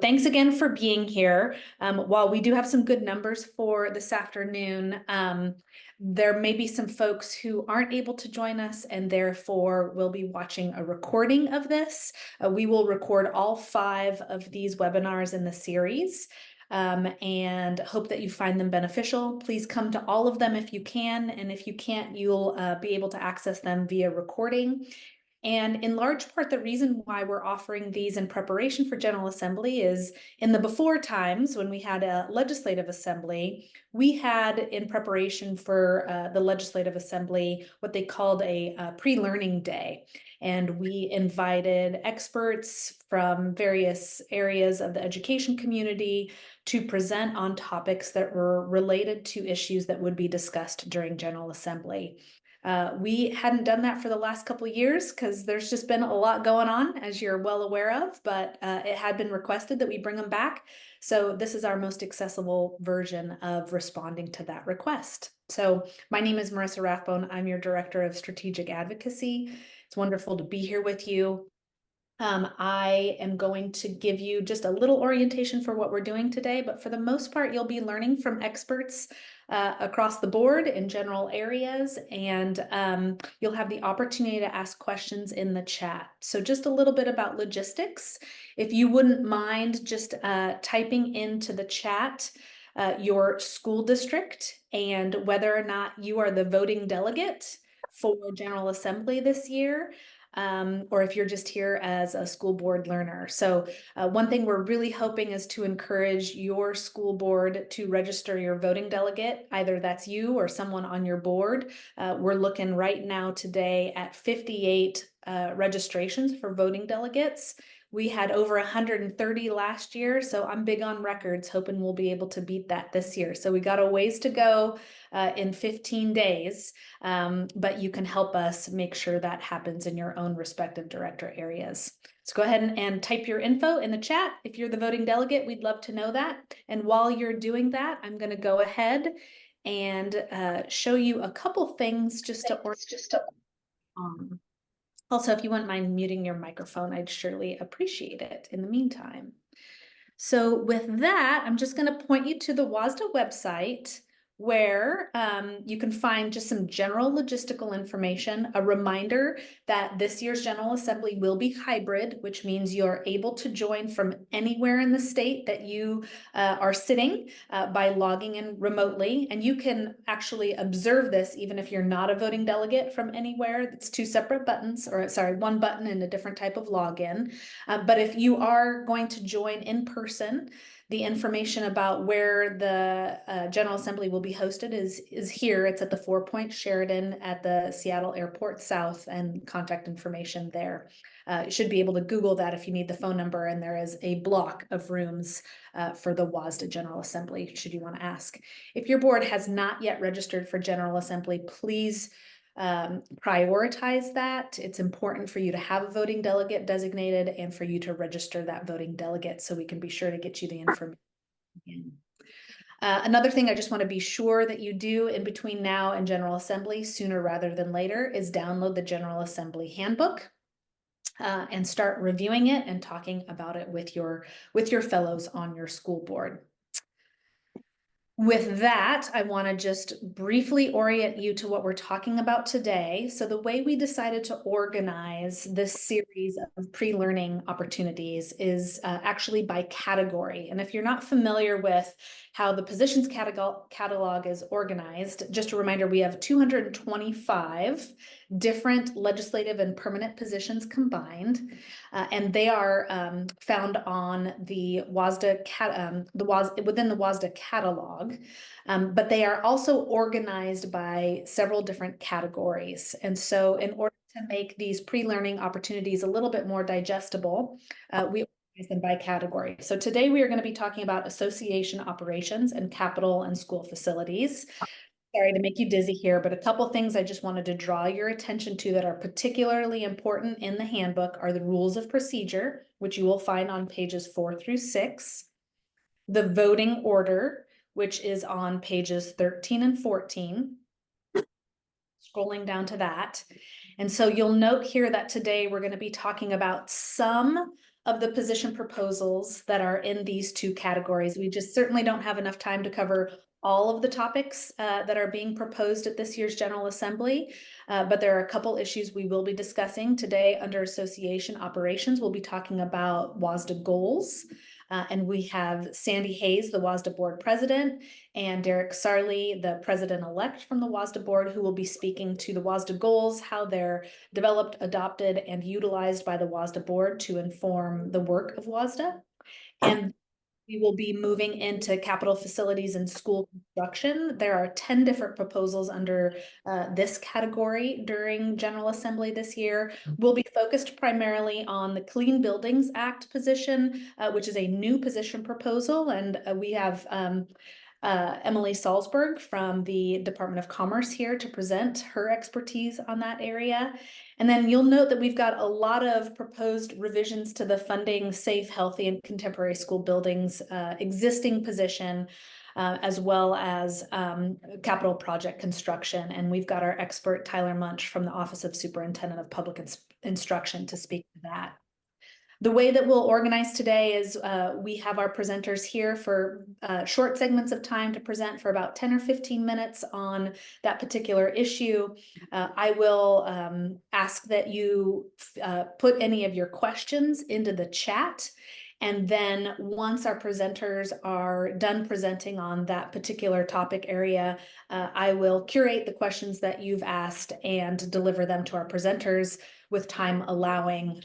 Thanks again for being here. While we do have some good numbers for this afternoon, there may be some folks who aren't able to join us and therefore will be watching a recording of this. We will record all 5 of these webinars in the series. And hope that you find them beneficial. Please come to all of them if you can, and if you can't, you'll be able to access them via recording. And in large part, the reason why we're offering these in preparation for General Assembly is in the before times when we had a legislative assembly, we had in preparation for the legislative assembly what they called a pre-learning day. And we invited experts from various areas of the education community to present on topics that were related to issues that would be discussed during General Assembly. We hadn't done that for the last couple of years because there's just been a lot going on, as you're well aware of, but it had been requested that we bring them back. So this is our most accessible version of responding to that request. So my name is Marissa Rathbone. I'm your Director of Strategic Advocacy. It's wonderful to be here with you. I am going to give you just a little orientation for what we're doing today, but for the most part, you'll be learning from experts across the board in general areas, and you'll have the opportunity to ask questions in the chat. So just a little bit about logistics. If you wouldn't mind just typing into the chat your school district and whether or not you are the voting delegate for General Assembly this year. Or if you're just here as a school board learner. So one thing we're really hoping is to encourage your school board to register your voting delegate. Either that's you or someone on your board. We're looking right now today at 58 registrations for voting delegates. We had over 130 last year, so I'm big on records, hoping we'll be able to beat that this year. So we got a ways to go in 15 days, but you can help us make sure that happens in your own respective director areas. So go ahead and type your info in the chat. If you're the voting delegate, we'd love to know that. And while you're doing that, I'm going to go ahead and show you a couple things just to also, if you wouldn't mind muting your microphone, I'd surely appreciate it in the meantime. So with that, I'm just going to point you to the WSSDA website where you can find just some general logistical information, a reminder that this year's General Assembly will be hybrid, which means you're able to join from anywhere in the state that you are sitting by logging in remotely. And you can actually observe this even if you're not a voting delegate from anywhere. It's 2 separate buttons, or sorry, 1 button and a different type of login. But if you are going to join in person, the information about where the General Assembly will be hosted is here. It's at the 4 Point Sheraton at the Seattle Airport South, and contact information there. You should be able to Google that if you need the phone number, and there is a block of rooms for the WSSDA General Assembly, should you want to ask. If your board has not yet registered for General Assembly, please prioritize that. It's important for you to have a voting delegate designated and for you to register that voting delegate so we can be sure to get you the information. Another thing I just want to be sure that you do in between now and General Assembly, sooner rather than later, is download the General Assembly handbook and start reviewing it and talking about it with your fellows on your school board. With that, I want to just briefly orient you to what we're talking about today. So the way we decided to organize this series of pre-learning opportunities is actually by category. And if you're not familiar with how the positions catalog is organized, just a reminder, we have 225 different legislative and permanent positions combined, and they are found on the WSSDA within the WSSDA catalog. But they are also organized by several different categories. And so in order to make these pre-learning opportunities a little bit more digestible, we organize them by category. So today we are going to be talking about association operations and capital and school facilities. Sorry to make you dizzy here, but a couple things I just wanted to draw your attention to that are particularly important in the handbook are the rules of procedure, which you will find on pages 4 through 6, the voting order, which is on pages 13 and 14, scrolling down to that. And so you'll note here that today we're going to be talking about some of the position proposals that are in these two categories. We just certainly don't have enough time to cover all of the topics that are being proposed at this year's General Assembly, but there are a couple issues we will be discussing today under association operations. We'll be talking about WSSDA goals, and we have Sandy Hayes, the WSSDA board president, and Derek Sarley, the president-elect from the WSSDA board, who will be speaking to the WSSDA goals, how they're developed, adopted, and utilized by the WSSDA board to inform the work of WSSDA. And we will be moving into capital facilities and school construction. There are 10 different proposals under this category during General Assembly this year. We'll be focused primarily on the Clean Buildings Act position, which is a new position proposal. And we have Emily Salzberg from the Department of Commerce here to present her expertise on that area. And then you'll note that we've got a lot of proposed revisions to the funding safe, healthy, and contemporary school buildings existing position, as well as capital project construction. And we've got our expert Tyler Muench from the Office of Superintendent of Public Instruction to speak to that. The way that we'll organize today is we have our presenters here for short segments of time to present for about 10 or 15 minutes on that particular issue. I will ask that you put any of your questions into the chat. And then once our presenters are done presenting on that particular topic area, I will curate the questions that you've asked and deliver them to our presenters with time allowing.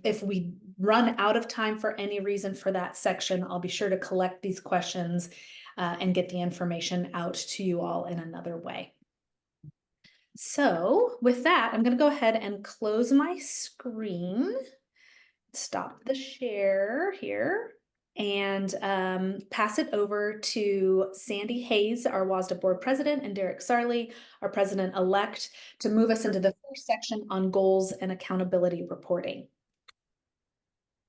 If we run out of time for any reason for that section, I'll be sure to collect these questions and get the information out to you all in another way. So with that, I'm going to go ahead and close my screen. Stop the share here and pass it over to Sandy Hayes, our WSSDA board president, and Derek Sarley, our president-elect, to move us into the first section on goals and accountability reporting.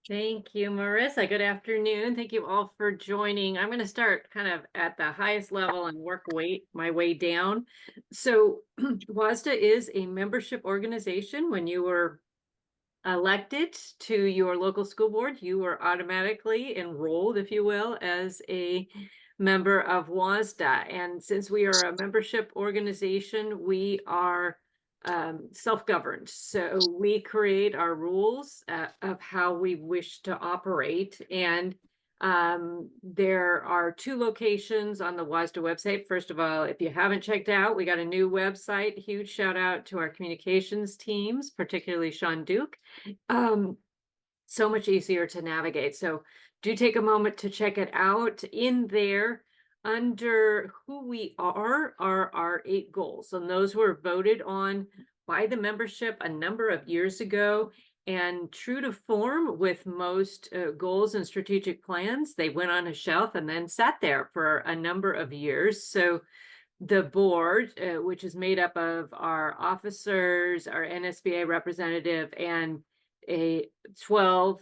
Thank you, Marissa. Good afternoon. Thank you all for joining. I'm going to start kind of at the highest level and work my way down. So WSSDA is a membership organization. When you were elected to your local school board, you were automatically enrolled, if you will, as a member of WSSDA. And since we are a membership organization, we are self-governed. So we create our rules of how we wish to operate. And there are 2 locations on the WSSDA website. First of all, if you haven't checked out, we got a new website. Huge shout out to our communications teams, particularly Sean Duke. So much easier to navigate. So do take a moment to check it out. In there, under who we are our 8 goals. And those were voted on by the membership a number of years ago. And true to form with most goals and strategic plans, they went on a shelf and then sat there for a number of years. So the board, which is made up of our officers, our NSBA representative, and 12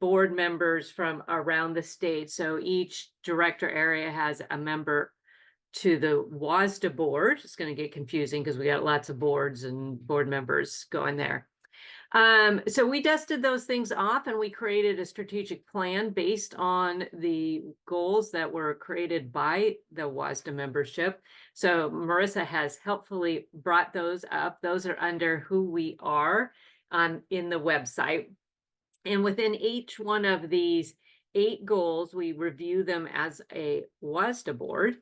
board members from around the state. So each director area has a member to the WSSDA board. It's going to get confusing because we got lots of boards and board members going there. So we dusted those things off and we created a strategic plan based on the goals that were created by the WSSDA membership. So Marissa has helpfully brought those up. Those are under who we are in the website. And within each one of these 8 goals, we review them as a WSSDA board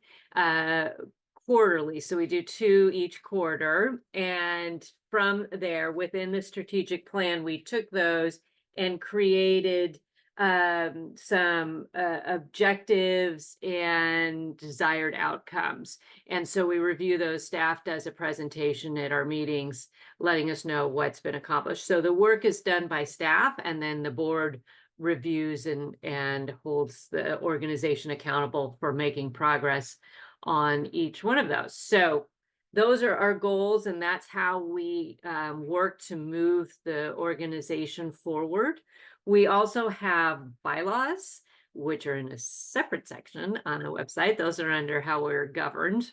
quarterly. So we do 2 each quarter. And from there, within the strategic plan, we took those and created some objectives and desired outcomes. And so we review those. Staff does a presentation at our meetings, letting us know what's been accomplished. So the work is done by staff, and then the board reviews and holds the organization accountable for making progress on each one of those. So those are our goals, and that's how we work to move the organization forward. We also have bylaws, which are in a separate section on the website. Those are under how we're governed.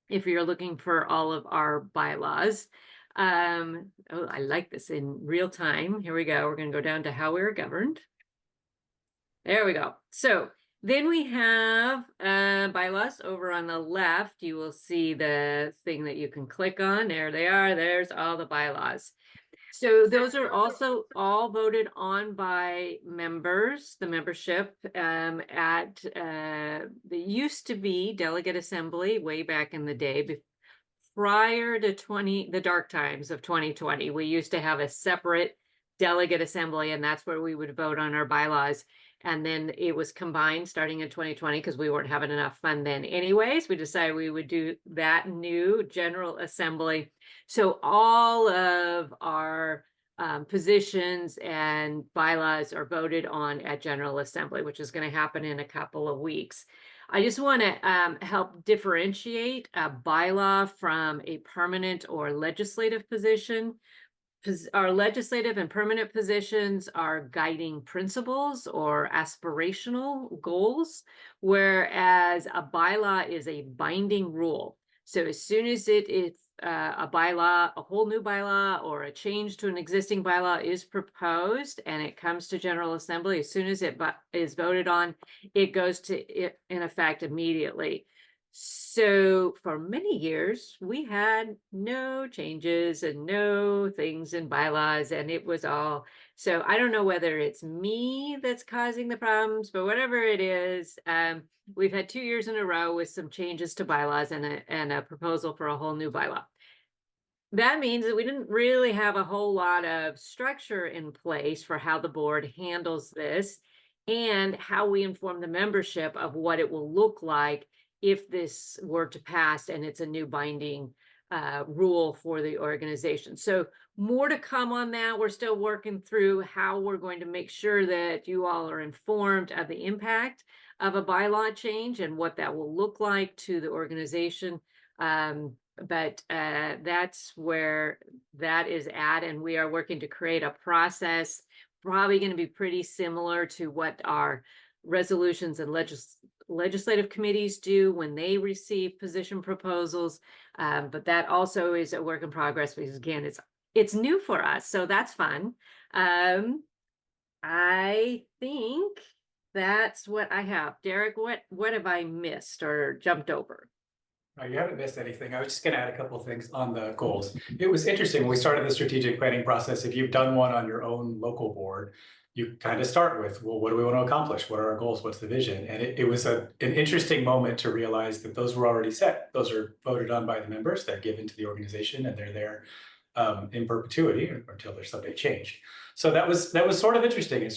If you're looking for all of our bylaws, Oh, I like this in real time. Here we go. We're going to go down to how we're governed. There we go. So then we have bylaws over on the left. You will see the thing that you can click on. There they are. There's all the bylaws. So those are also all voted on by members, the membership at the used to be delegate assembly way back in the day. Prior to the dark times of 2020, we used to have a separate delegate assembly, and that's where we would vote on our bylaws. And then it was combined starting in 2020 because we weren't having enough fun then anyways. We decided we would do that new General Assembly. So all of our positions and bylaws are voted on at General Assembly, which is going to happen in a couple of weeks. I just want to help differentiate a bylaw from a permanent or legislative position. Our legislative and permanent positions are guiding principles or aspirational goals, whereas a bylaw is a binding rule. So as soon as it is a bylaw, a whole new bylaw or a change to an existing bylaw is proposed and it comes to General Assembly, as soon as it is voted on, it goes to in effect immediately. So for many years, we had no changes and no things in bylaws, and it was all. So I don't know whether it's me that's causing the problems, but whatever it is, we've had 2 years in a row with some changes to bylaws and a proposal for a whole new bylaw. That means that we didn't really have a whole lot of structure in place for how the board handles this and how we inform the membership of what it will look like if this were to pass and it's a new binding rule for the organization. So more to come on that. We're still working through how we're going to make sure that you all are informed of the impact of a bylaw change and what that will look like to the organization. But that's where that is at, and we are working to create a process, probably going to be pretty similar to what our resolutions and legislative committees do when they receive position proposals. But that also is a work in progress because again, it's new for us, so that's fun. I think that's what I have. Derek, what have I missed or jumped over? You haven't missed anything. I was just going to add a couple of things on the goals. It was interesting when we started the strategic planning process. If you've done one on your own local board, you kind of start with, well, what do we want to accomplish? What are our goals? What's the vision? And it was an interesting moment to realize that those were already set. Those are voted on by the members. They're given to the organization and they're there in perpetuity until there's someday change. So that was sort of interesting in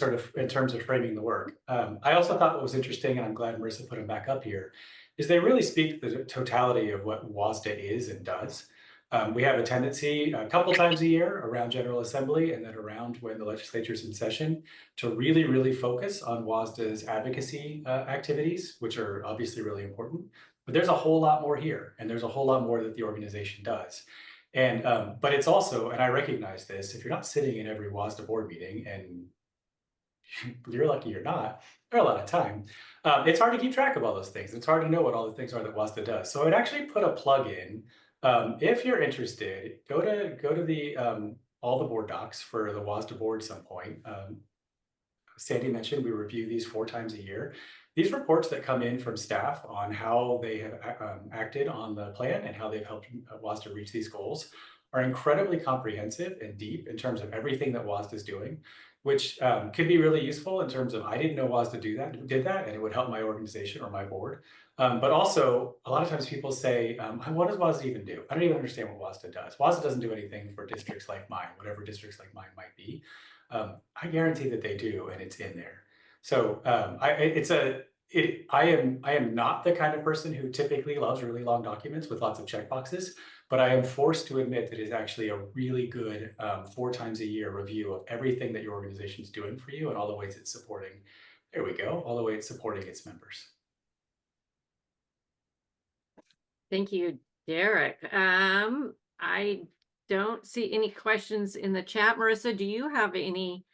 terms of framing the work. I also thought what was interesting, and I'm glad Marissa put them back up here, is they really speak to the totality of what WSSDA is and does. We have a tendency a couple times a year around General Assembly and then around when the legislature's in session to really, really focus on WSSDA's advocacy activities, which are obviously really important. But there's a whole lot more here, and there's a whole lot more that the organization does. And but it's also, and I recognize this, if you're not sitting in every WSSDA board meeting, and you're lucky you're not, there are a lot of time, it's hard to keep track of all those things. It's hard to know what all the things are that WSSDA does. So I'd actually put a plug in. If you're interested, go to the all the board docs for the WSSDA board at some point. Sandy mentioned we review these 4 times a year. These reports that come in from staff on how they have acted on the plan and how they've helped WSSDA reach these goals are incredibly comprehensive and deep in terms of everything that WSSDA is doing, which could be really useful in terms of I didn't know WSSDA did that, and it would help my organization or my board. But also, a lot of times people say, what does WSSDA even do? I don't even understand what WSSDA does. WSSDA doesn't do anything for districts like mine, whatever districts like mine might be. I guarantee that they do, and it's in there. So I am not the kind of person who typically loves really long documents with lots of checkboxes, but I am forced to admit that it is actually a really good 4 times a year review of everything that your organization is doing for you and all the ways it's supporting. There we go, all the way it's supporting its members. Thank you, Derek. I don't see any questions in the chat. Marissa, do you have any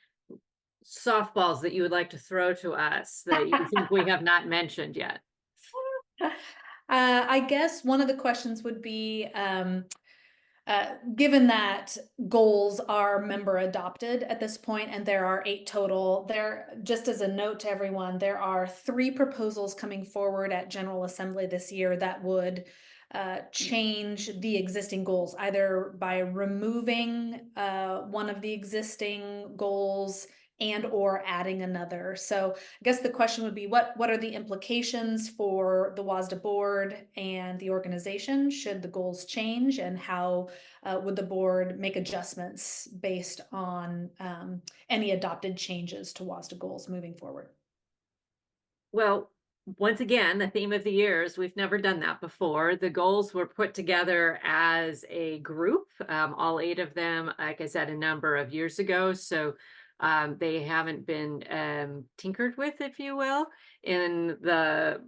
softballs that you would like to throw to us that you think we have not mentioned yet? I guess one of the questions would be given that goals are member adopted at this point, and there are 8 total, just as a note to everyone, there are 3 proposals coming forward at General Assembly this year that would change the existing goals, either by removing one of the existing goals and or adding another. So I guess the question would be, what are the implications for the WSSDA board and the organization should the goals change, and how would the board make adjustments based on any adopted changes to WSSDA goals moving forward? Well, once again, the theme of the year is we've never done that before. The goals were put together as a group, all 8 of them, like I said, a number of years ago. So they haven't been tinkered with, if you will, in the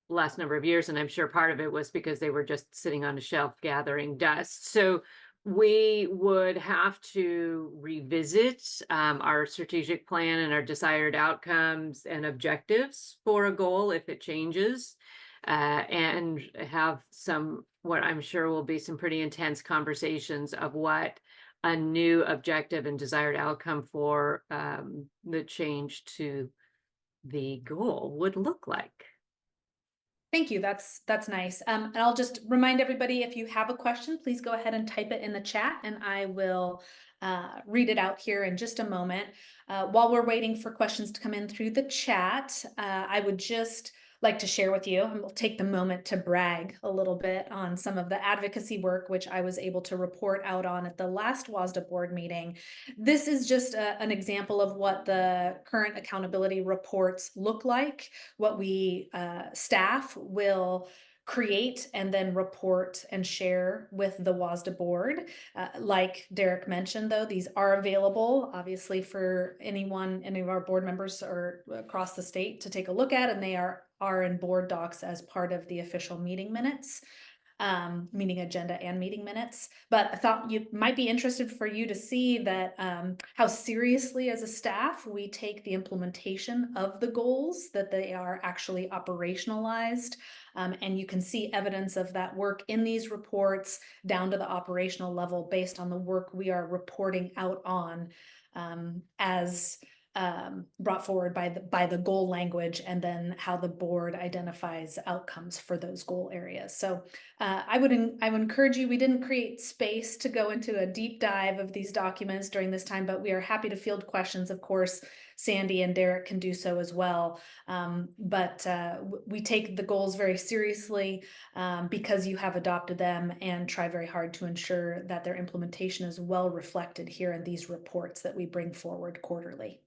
last number of years. And I'm sure part of it was because they were just sitting on a shelf gathering dust. So we would have to revisit our strategic plan and our desired outcomes and objectives for a goal if it changes, and have some, what I'm sure will be some pretty intense conversations of what a new objective and desired outcome for the change to the goal would look like. Thank you. That's nice. And I'll just remind everybody, if you have a question, please go ahead and type it in the chat, and I will read it out here in just a moment. While we're waiting for questions to come in through the chat, I would just like to share with you, and we'll take the moment to brag a little bit on some of the advocacy work, which I was able to report out on at the last WSSDA board meeting. This is just an example of what the current accountability reports look like, what we staff will create and then report and share with the WSSDA board. Like Derek mentioned, though, these are available, obviously, for any of our board members or across the state to take a look at, and they are in board docs as part of the official meeting minutes, meeting agenda and meeting minutes. But I thought you might be interested for you to see that how seriously as a staff we take the implementation of the goals, that they are actually operationalized. And you can see evidence of that work in these reports down to the operational level based on the work we are reporting out on as brought forward by the goal language, and then how the board identifies outcomes for those goal areas. So I would encourage you. We didn't create space to go into a deep dive of these documents during this time, but we are happy to field questions. Of course, Sandy and Derek can do so as well. But we take the goals very seriously because you have adopted them, and try very hard to ensure that their implementation is well reflected here in these reports that we bring forward quarterly.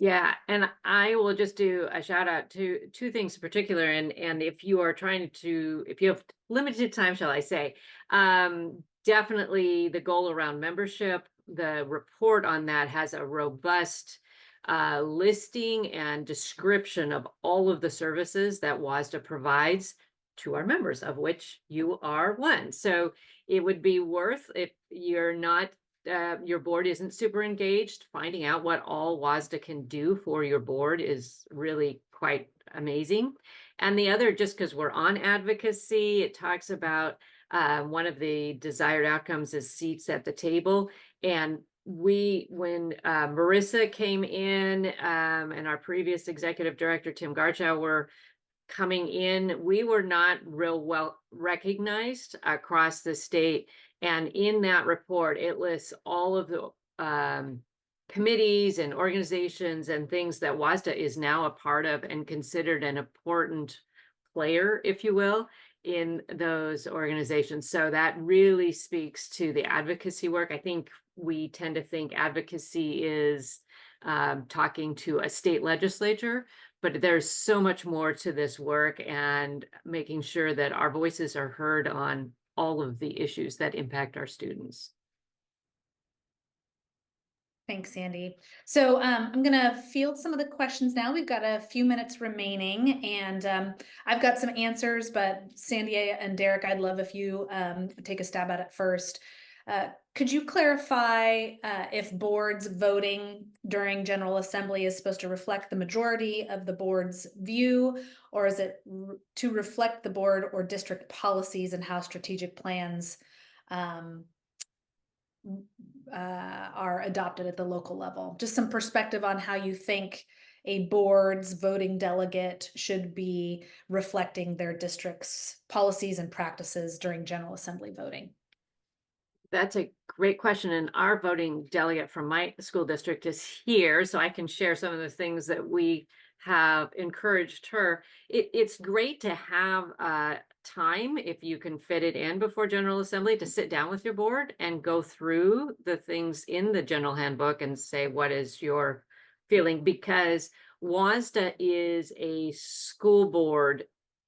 Yeah, and I will just do a shout out to 2 things in particular. And if you are if you have limited time, shall I say, definitely the goal around membership, the report on that has a robust listing and description of all of the services that WSSDA provides to our members, of which you are one. So it would be worth, if you're not your board isn't super engaged, finding out what all WSSDA can do for your board is really quite amazing. And the other, just because we're on advocacy, it talks about one of the desired outcomes is seats at the table. And when Marissa came in and our previous executive director, Tim Garchow, were coming in, we were not real well recognized across the state. And in that report, it lists all of the committees and organizations and things that WSSDA is now a part of and considered an important player, if you will, in those organizations. So that really speaks to the advocacy work. I think we tend to think advocacy is talking to a state legislature, but there's so much more to this work, and making sure that our voices are heard on all of the issues that impact our students. Thanks, Sandy. So I'm going to field some of the questions now. We've got a few minutes remaining, and I've got some answers, but Sandy and Derek, I'd love if you take a stab at it first. Could you clarify if boards voting during General Assembly is supposed to reflect the majority of the board's view, or is it to reflect the board or district policies and how strategic plans are adopted at the local level. Just some perspective on how you think a board's voting delegate should be reflecting their district's policies and practices during General Assembly voting. That's a great question. And our voting delegate from my school district is here, so I can share some of the things that we have encouraged her. It's great to have time, if you can fit it in before General Assembly, to sit down with your board and go through the things in the general handbook and say, what is your feeling? Because WSSDA is a school board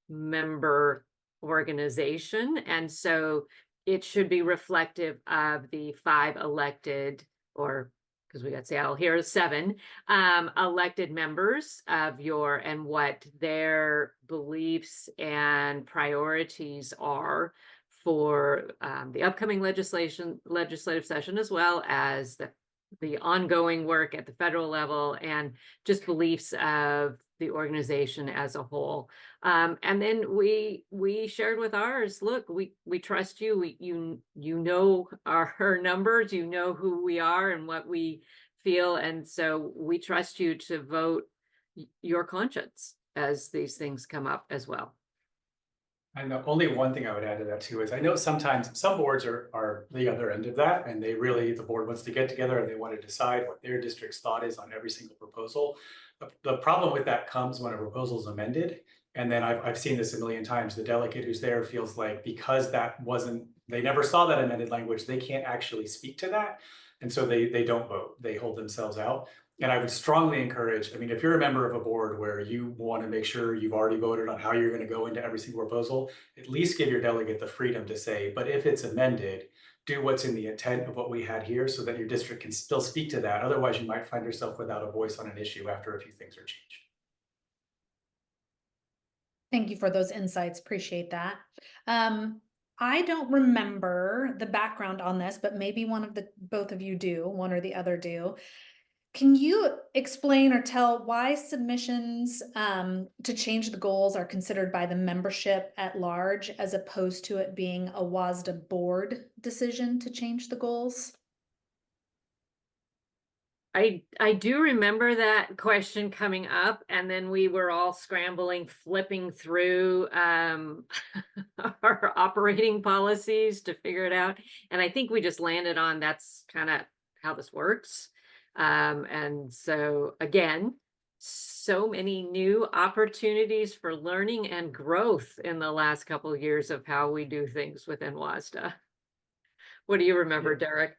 member organization. And so it should be reflective of the 5 elected, or because we got Seattle here is 7 elected members of your, and what their beliefs and priorities are for the upcoming legislative session, as well as the ongoing work at the federal level, and just beliefs of the organization as a whole. And then we shared with ours, look, we trust you. You know our numbers, you know who we are and what we feel. And so we trust you to vote your conscience as these things come up as well. And the only one thing I would add to that too is I know sometimes some boards are the other end of that, and the board wants to get together and they want to decide what their district's thought is on every single proposal. The problem with that comes when a proposal is amended. And then I've seen this a million times. The delegate who's there feels like because they never saw that amended language, they can't actually speak to that. And so they don't vote, they hold themselves out. And I would strongly encourage, I mean, if you're a member of a board where you want to make sure you've already voted on how you're going to go into every single proposal, at least give your delegate the freedom to say, but if it's amended, do what's in the intent of what we had here so that your district can still speak to that. Otherwise, you might find yourself without a voice on an issue after a few things are changed. Thank you for those insights. Appreciate that. I don't remember the background on this, but maybe both of you do, one or the other do. Can you explain or tell why submissions to change the goals are considered by the membership at large, as opposed to it being a WSSDA board decision to change the goals? I do remember that question coming up, and then we were all scrambling, flipping through our operating policies to figure it out. And I think we just landed on that's kind of how this works. And so again, so many new opportunities for learning and growth in the last couple of years of how we do things within WSSDA. What do you remember, Derek?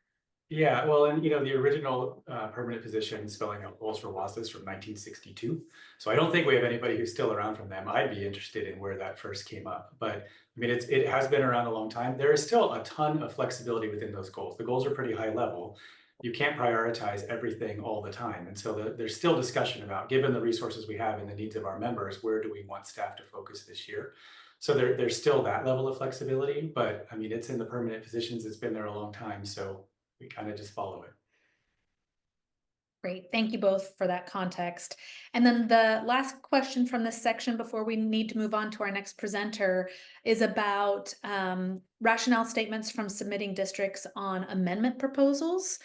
Yeah, well, and the original permanent position spelling out goals for WSSDA is from 1962. So I don't think we have anybody who's still around from them. I'd be interested in where that first came up. But I mean, it has been around a long time. There is still a ton of flexibility within those goals. The goals are pretty high level. You can't prioritize everything all the time. And so there's still discussion about, given the resources we have and the needs of our members, where do we want staff to focus this year? So there's still that level of flexibility, but I mean, it's in the permanent positions. It's been there a long time. So we kind of just follow it. Great, thank you both for that context. And then the last question from this section before we need to move on to our next presenter is about rationale statements from submitting districts on amendment proposals.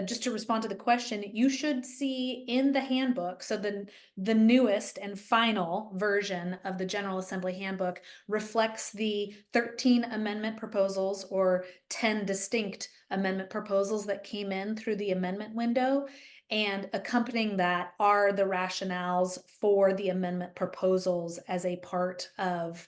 Just to respond to the question, you should see in the handbook, so the newest and final version of the General Assembly handbook reflects the 13 amendment proposals, or 10 distinct amendment proposals that came in through the amendment window. And accompanying that are the rationales for the amendment proposals as a part of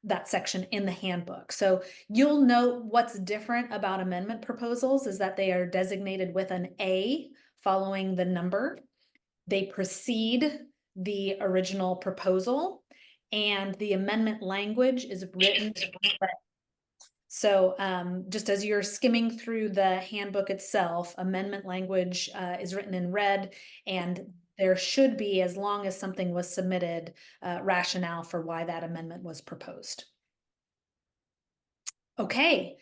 that section in the handbook. So you'll note what's different about amendment proposals is that they are designated with an A following the number. They precede the original proposal, and the amendment language is written. So just as you're skimming through the handbook itself, amendment language is written in red, and there should be, as long as something was submitted, rationale for why that amendment was proposed. Okay,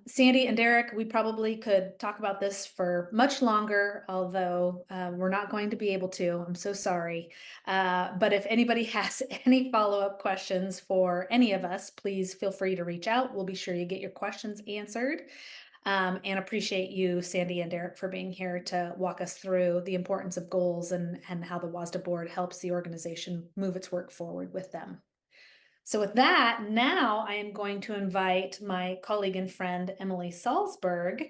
Sandy and Derek, we probably could talk about this for much longer, although we're not going to be able to. I'm so sorry. But if anybody has any follow-up questions for any of us, please feel free to reach out. We'll be sure you get your questions answered. And appreciate you, Sandy and Derek, for being here to walk us through the importance of goals and how the WSSDA board helps the organization move its work forward with them. So with that, now I am going to invite my colleague and friend, Emily Salzberg,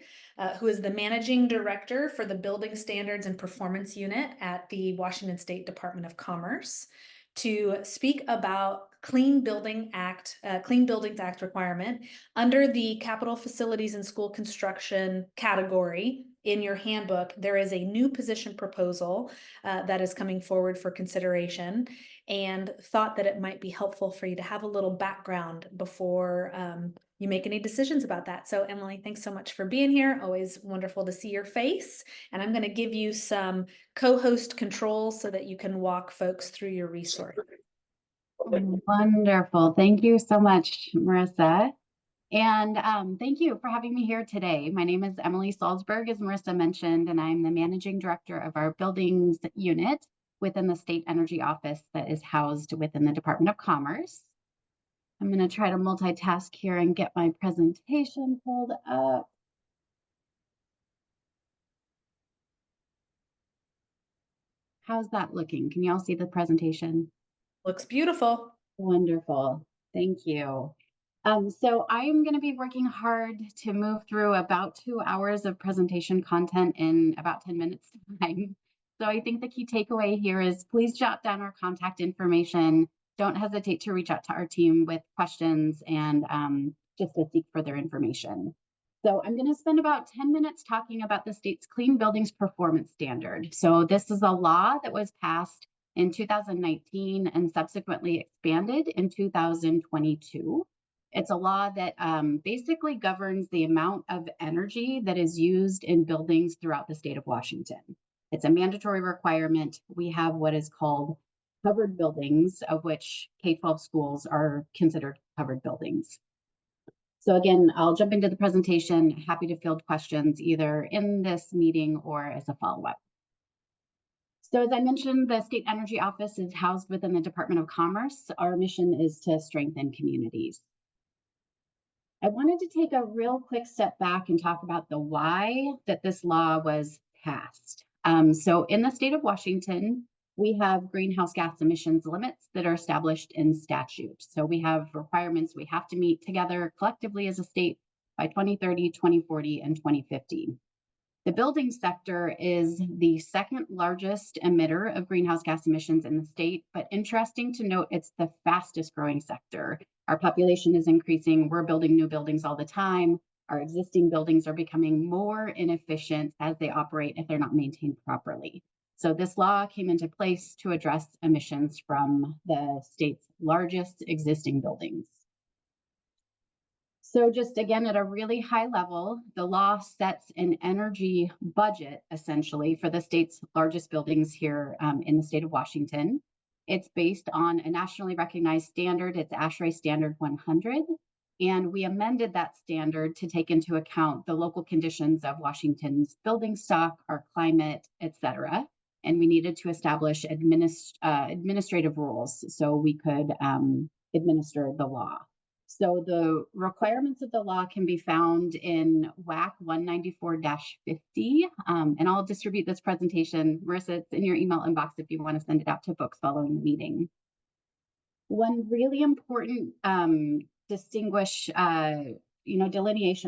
who is the Managing Director for the Building Standards and Performance Unit at the Washington State Department of Commerce, to speak about Clean Buildings Act requirement under the Capital Facilities and School Construction category. In your handbook, there is a new position proposal that is coming forward for consideration, and thought that it might be helpful for you to have a little background before you make any decisions about that. So Emily, thanks so much for being here. Always wonderful to see your face. And I'm going to give you some co-host controls so that you can walk folks through your resource. Wonderful. Thank you so much, Marissa. And thank you for having me here today. My name is Emily Salzberg, as Marissa mentioned, and I'm the Managing Director of our Buildings Unit within the State Energy Office that is housed within the Department of Commerce. I'm going to try to multitask here and get my presentation pulled up. How's that looking? Can you all see the presentation? Looks beautiful. Wonderful. Thank you. So I am going to be working hard to move through about 2 hours of presentation content in about 10 minutes time. So I think the key takeaway here is please jot down our contact information. Don't hesitate to reach out to our team with questions and just to seek further information. So I'm going to spend about 10 minutes talking about the state's Clean Buildings Performance Standard. So this is a law that was passed in 2019 and subsequently expanded in 2022. It's a law that basically governs the amount of energy that is used in buildings throughout the state of Washington. It's a mandatory requirement. We have what is called covered buildings, of which K-12 schools are considered covered buildings. So again, I'll jump into the presentation. Happy to field questions either in this meeting or as a follow-up. So as I mentioned, the State Energy Office is housed within the Department of Commerce. Our mission is to strengthen communities. I wanted to take a real quick step back and talk about the why that this law was passed. So in the state of Washington, we have greenhouse gas emissions limits that are established in statute. So we have requirements we have to meet together collectively as a state by 2030, 2040, and 2050. The building sector is the second largest emitter of greenhouse gas emissions in the state, but interesting to note, it's the fastest growing sector. Our population is increasing. We're building new buildings all the time. Our existing buildings are becoming more inefficient as they operate if they're not maintained properly. So this law came into place to address emissions from the state's largest existing buildings. So just again, at a really high level, the law sets an energy budget essentially for the state's largest buildings here in the state of Washington. It's based on a nationally recognized standard. It's ASHRAE Standard 100. And we amended that standard to take into account the local conditions of Washington's building stock, our climate, et cetera. And we needed to establish administrative rules so we could administer the law. So the requirements of the law can be found in WAC 194-50, and I'll distribute this presentation. Marissa, it's in your email inbox if you want to send it out to folks following the meeting. One really important delineation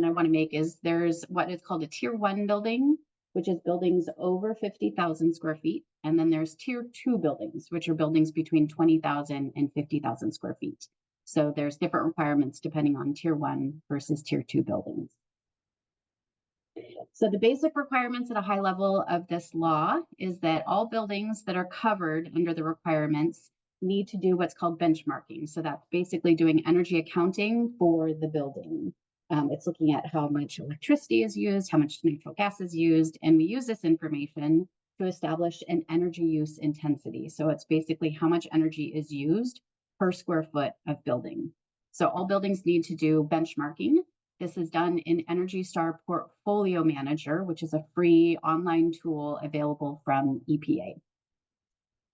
I want to make is there's what is called a tier 1 building, which is buildings over 50,000 square feet, and then there's tier 2 buildings, which are buildings between 20,000 and 50,000 square feet. So there's different requirements depending on tier 1 versus tier 2 buildings. So the basic requirements at a high level of this law is that all buildings that are covered under the requirements need to do what's called benchmarking. So that's basically doing energy accounting for the building. It's looking at how much electricity is used, how much natural gas is used, and we use this information to establish an energy use intensity. So it's basically how much energy is used per square foot of building. So all buildings need to do benchmarking. This is done in Energy Star Portfolio Manager, which is a free online tool available from EPA.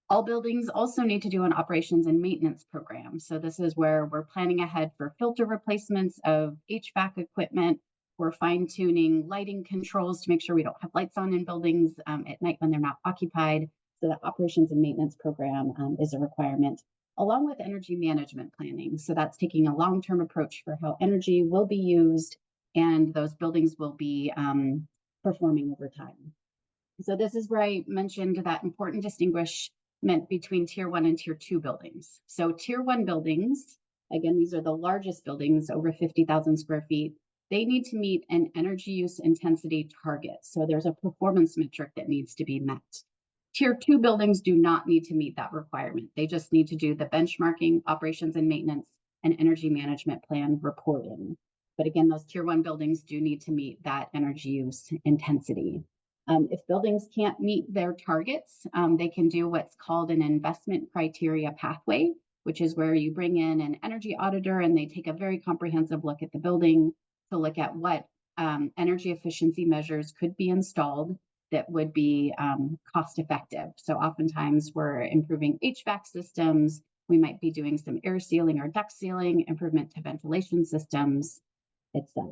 All buildings also need to do an operations and maintenance program. So this is where we're planning ahead for filter replacements of HVAC equipment. We're fine-tuning lighting controls to make sure we don't have lights on in buildings at night when they're not occupied. So the operations and maintenance program is a requirement, along with energy management planning. So that's taking a long-term approach for how energy will be used and those buildings will be performing over time. So this is where I mentioned that important distinguishment between tier 1 and tier 2 buildings. So tier 1 buildings, again, these are the largest buildings, over 50,000 square feet. They need to meet an energy use intensity target. So there's a performance metric that needs to be met. Tier 2 buildings do not need to meet that requirement. They just need to do the benchmarking, operations and maintenance, and energy management plan reporting. But again, those tier 1 buildings do need to meet that energy use intensity. If buildings can't meet their targets, they can do what's called an investment criteria pathway, which is where you bring in an energy auditor and they take a very comprehensive look at the building to look at what energy efficiency measures could be installed that would be cost effective. So oftentimes we're improving HVAC systems. We might be doing some air sealing or duct sealing, improvement to ventilation systems, etc.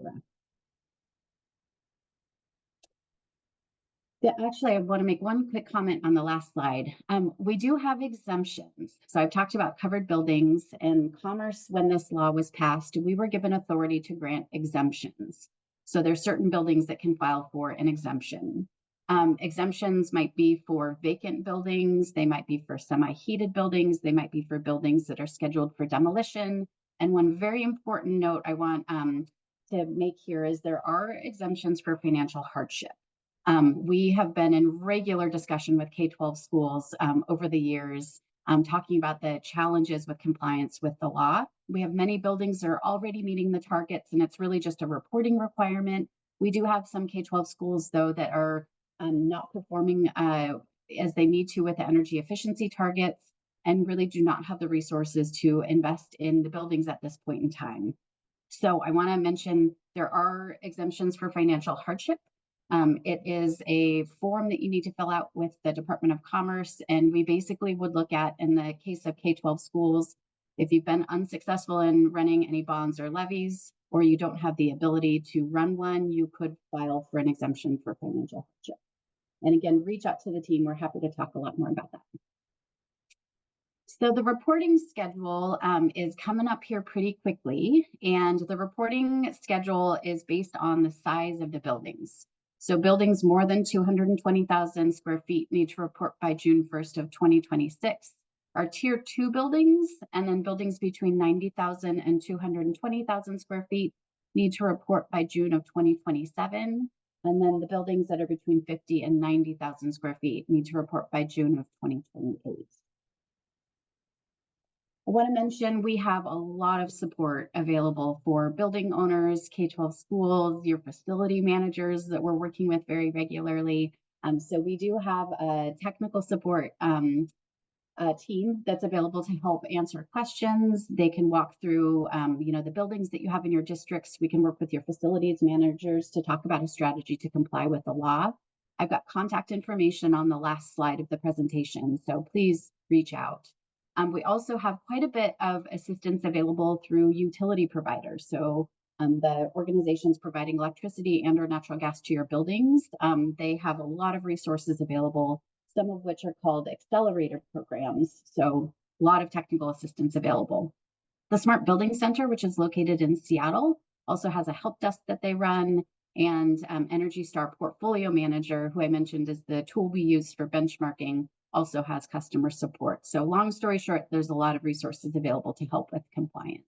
Actually, I want to make one quick comment on the last slide. We do have exemptions. So I've talked about covered buildings and Commerce. When this law was passed, we were given authority to grant exemptions. So there's certain buildings that can file for an exemption. Exemptions might be for vacant buildings. They might be for semi-heated buildings. They might be for buildings that are scheduled for demolition. And one very important note I want to make here is there are exemptions for financial hardship. We have been in regular discussion with K-12 schools over the years, talking about the challenges with compliance with the law. We have many buildings that are already meeting the targets, and it's really just a reporting requirement. We do have some K-12 schools, though, that are not performing as they need to with the energy efficiency targets and really do not have the resources to invest in the buildings at this point in time. So I want to mention there are exemptions for financial hardship. It is a form that you need to fill out with the Department of Commerce, and we basically would look at, in the case of K-12 schools, if you've been unsuccessful in running any bonds or levies, or you don't have the ability to run one, you could file for an exemption for financial hardship. And again, reach out to the team. We're happy to talk a lot more about that. So the reporting schedule is coming up here pretty quickly, and the reporting schedule is based on the size of the buildings. So buildings more than 220,000 square feet need to report by June 1st of 2026. Our tier 2 buildings, and then buildings between 90,000 and 220,000 square feet need to report by June of 2027. And then the buildings that are between 50 and 90,000 square feet need to report by June of 2028. I want to mention we have a lot of support available for building owners, K-12 schools, your facility managers that we're working with very regularly. So we do have a technical support team that's available to help answer questions. They can walk through the buildings that you have in your districts. We can work with your facilities managers to talk about a strategy to comply with the law. I've got contact information on the last slide of the presentation, so please reach out. We also have quite a bit of assistance available through utility providers. So the organizations providing electricity and or natural gas to your buildings, they have a lot of resources available, some of which are called accelerator programs. So a lot of technical assistance available. The Smart Building Center, which is located in Seattle, also has a help desk that they run, and Energy Star Portfolio Manager, who I mentioned is the tool we use for benchmarking, also has customer support. So long story short, there's a lot of resources available to help with compliance.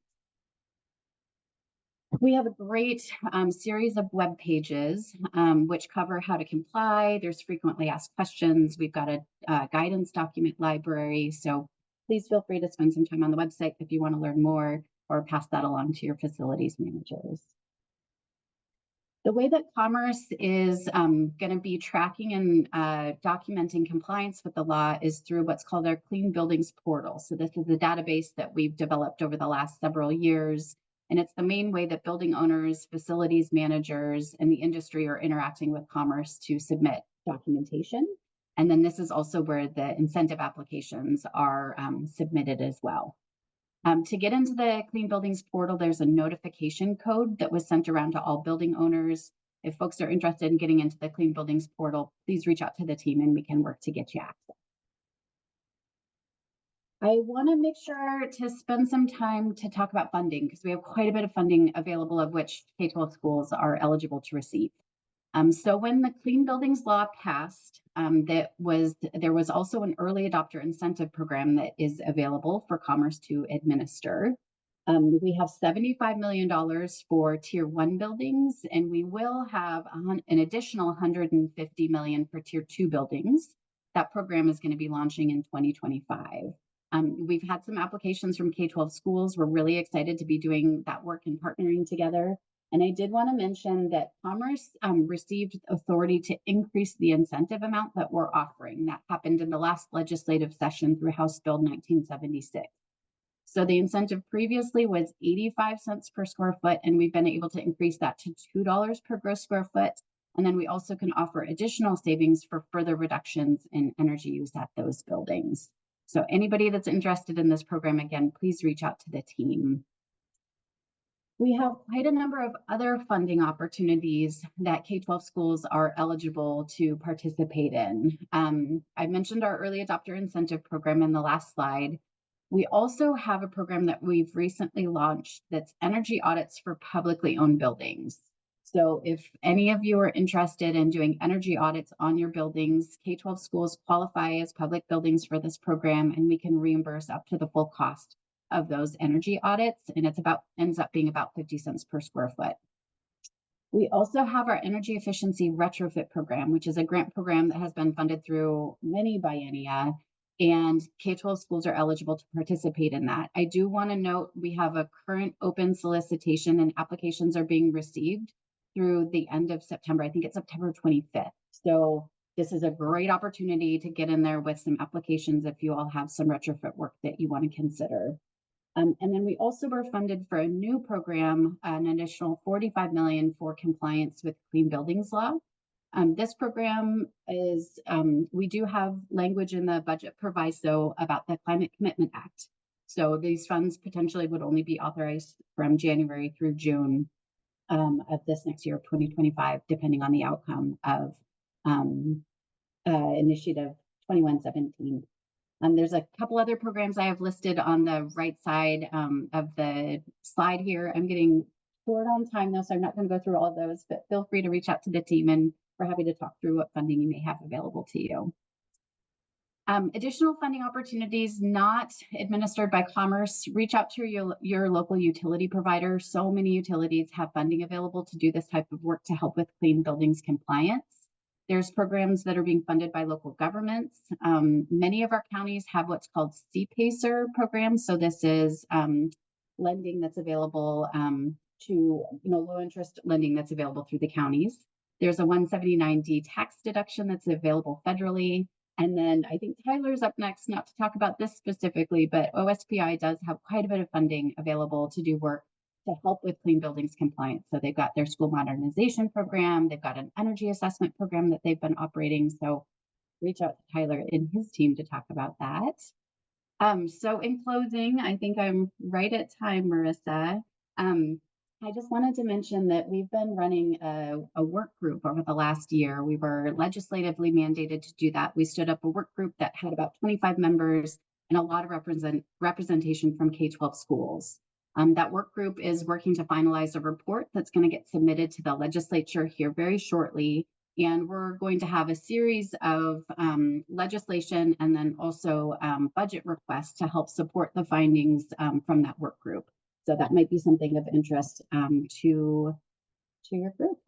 We have a great series of web pages which cover how to comply. There's frequently asked questions. We've got a guidance document library. So please feel free to spend some time on the website if you want to learn more or pass that along to your facilities managers. The way that Commerce is going to be tracking and documenting compliance with the law is through what's called our Clean Buildings Portal. So this is a database that we've developed over the last several years, and it's the main way that building owners, facilities managers, and the industry are interacting with Commerce to submit documentation. And then this is also where the incentive applications are submitted as well. To get into the Clean Buildings Portal, there's a notification code that was sent around to all building owners. If folks are interested in getting into the Clean Buildings Portal, please reach out to the team and we can work to get you access. I want to make sure to spend some time to talk about funding because we have quite a bit of funding available, of which K-12 schools are eligible to receive. So when the Clean Buildings Law passed, there was also an early adopter incentive program that is available for Commerce to administer. We have $75 million for Tier 1 buildings, and we will have an additional $150 million for Tier 2 buildings. That program is going to be launching in 2025. We've had some applications from K-12 schools. We're really excited to be doing that work and partnering together. And I did want to mention that Commerce received authority to increase the incentive amount that we're offering. That happened in the last legislative session through House Bill 1976. So the incentive previously was 85 cents per square foot, and we've been able to increase that to $2 per gross square foot. And then we also can offer additional savings for further reductions in energy use at those buildings. So anybody that's interested in this program, again, please reach out to the team. We have quite a number of other funding opportunities that K-12 schools are eligible to participate in. I mentioned our early adopter incentive program in the last slide. We also have a program that we've recently launched that's energy audits for publicly owned buildings. So if any of you are interested in doing energy audits on your buildings, K-12 schools qualify as public buildings for this program, and we can reimburse up to the full cost of those energy audits, and ends up being about 50 cents per square foot. We also have our energy efficiency retrofit program, which is a grant program that has been funded through many biennia, and K-12 schools are eligible to participate in that. I do want to note we have a current open solicitation and applications are being received through the end of September. I think it's September 25th. So this is a great opportunity to get in there with some applications if you all have some retrofit work that you want to consider. And then we also were funded for a new program, an additional $45 million for compliance with Clean Buildings Law. This program is, we do have language in the budget proviso about the Climate Commitment Act. So these funds potentially would only be authorized from January through June of this next year, 2025, depending on the outcome of Initiative 2117. There's a couple other programs I have listed on the right side of the slide here. I'm getting short on time though, so I'm not going to go through all of those, but feel free to reach out to the team and we're happy to talk through what funding you may have available to you. Additional funding opportunities not administered by Commerce, reach out to your local utility provider. So many utilities have funding available to do this type of work to help with clean buildings compliance. There's programs that are being funded by local governments. Many of our counties have what's called CPACER programs. So this is lending that's available to low interest lending that's available through the counties. There's a 179D tax deduction that's available federally. And then I think Tyler's up next, not to talk about this specifically, but OSPI does have quite a bit of funding available to do work to help with clean buildings compliance. So they've got their school modernization program, they've got an energy assessment program that they've been operating. So reach out to Tyler and his team to talk about that. So in closing, I think I'm right at time, Marissa. I just wanted to mention that we've been running a work group over the last year. We were legislatively mandated to do that. We stood up a work group that had about 25 members and a lot of representation from K-12 schools. That work group is working to finalize a report that's going to get submitted to the legislature here very shortly. And we're going to have a series of legislation and then also budget requests to help support the findings from that work group. So that might be something of interest to your group.